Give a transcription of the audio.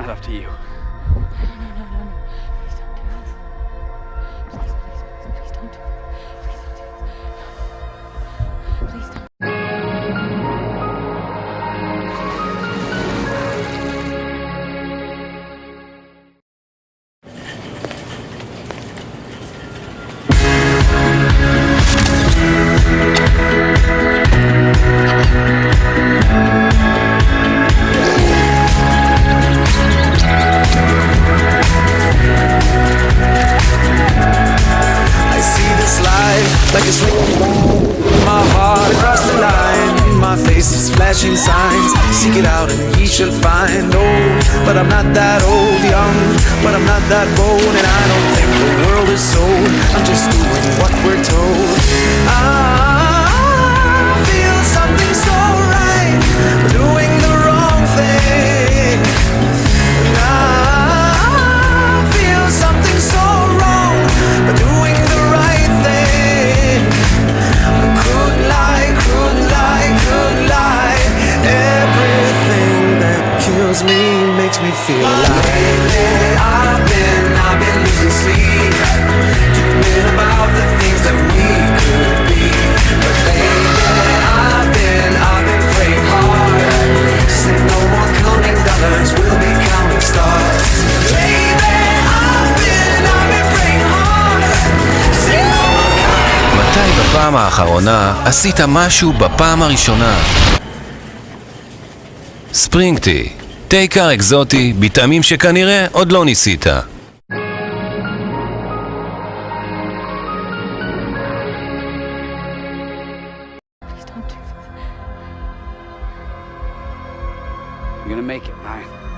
not up to you. Please don't do this. Please don't. I see this life like a swinging ball. My heart across the line. My face is flashing signs. Seek it out and ye shall find. Old, but I'm not that old. Young, but I'm not that bold. And I don't think the world is sold. I'm just doing what we're told. I feel something so right. We're doing the wrong thing. And I feel something so wrong. We're doing the right thing. I could lie, could lie, could lie. Everything that kills me makes me feel alive. Lately I've been losing sleep, dreaming about the things that we could be. But lately I've been praying hard. Said no more counting dollars, we'll be counting stars. Lately I've been praying hard. Said no more counting. מתי בפעם האחרונה עשית משהו בפעם הראשונה? ספרינגטי, תה קר אקזוטי בטעמים שכנראה עוד לא ניסית. Please don't do this. You're gonna make it, alright?